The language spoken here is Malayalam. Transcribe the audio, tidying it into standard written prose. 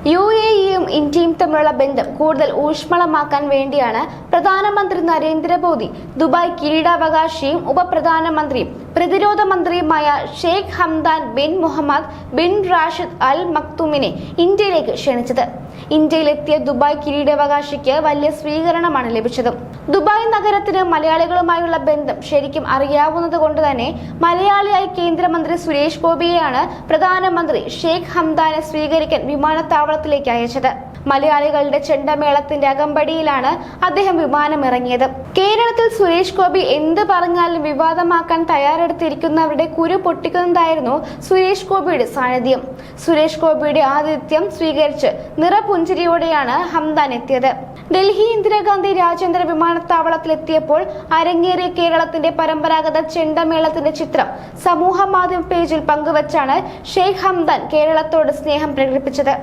UAEയും ഇന്ത്യയും തമ്മിലുള്ള ബന്ധം കൂടുതൽ ഊഷ്മളമാക്കാൻ വേണ്ടിയാണ് പ്രധാനമന്ത്രി നരേന്ദ്രമോദി ദുബായ് കിരീടാവകാശിയും ഉപപ്രധാനമന്ത്രിയും പ്രതിരോധ മന്ത്രിയുമായ Sheikh Hamdan bin Mohammed bin Rashid Al മക്തൂമിനെ ഇന്ത്യയിലേക്ക് ക്ഷണിച്ചത്. ഇന്ത്യയിലെത്തിയ ദുബായ് കിരീടാവകാശിക്ക് വലിയ സ്വീകരണമാണ് ലഭിച്ചത്. ദുബായ് നഗരത്തിന് മലയാളികളുമായുള്ള ബന്ധം ശരിക്കും അറിയാവുന്നത് കൊണ്ട് തന്നെ മലയാളിയായ കേന്ദ്രമന്ത്രി സുരേഷ് ഗോപിയെയാണ് പ്രധാനമന്ത്രി ഷെയ്ഖ് ഹംദാനെ സ്വീകരിക്കാൻ വിമാനത്താവളത്തിലേക്ക് അയച്ചത്. മലയാളികളുടെ ചെണ്ടമേളത്തിന്റെ അകമ്പടിയിലാണ് അദ്ദേഹം വിമാനമിറങ്ങിയത്. കേരളത്തിൽ സുരേഷ് ഗോപി എന്ത് പറഞ്ഞാലും വിവാദമാക്കാൻ തയ്യാറെടുത്തിരിക്കുന്നവരുടെ കുരു പൊട്ടിക്കുന്നതായിരുന്നു സുരേഷ് ഗോപിയുടെ സാന്നിധ്യം. സുരേഷ് ഗോപിയുടെ ആതിഥ്യം സ്വീകരിച്ച് നിറപുഞ്ചിരിയോടെയാണ് ഹംദാൻ എത്തിയത്. ഡൽഹി ഇന്ദിരാഗാന്ധി രാജ്യാന്തര വിമാനത്താവളത്തിലെത്തിയപ്പോൾ അരങ്ങേറിയ കേരളത്തിന്റെ പരമ്പരാഗത ചെണ്ടമേളത്തിന്റെ ചിത്രം സമൂഹ മാധ്യമ പേജിൽ പങ്കുവച്ചാണ് ഷെയ്ഖ് ഹംദാൻ കേരളത്തോട് സ്നേഹം പ്രകടിപ്പിച്ചത്.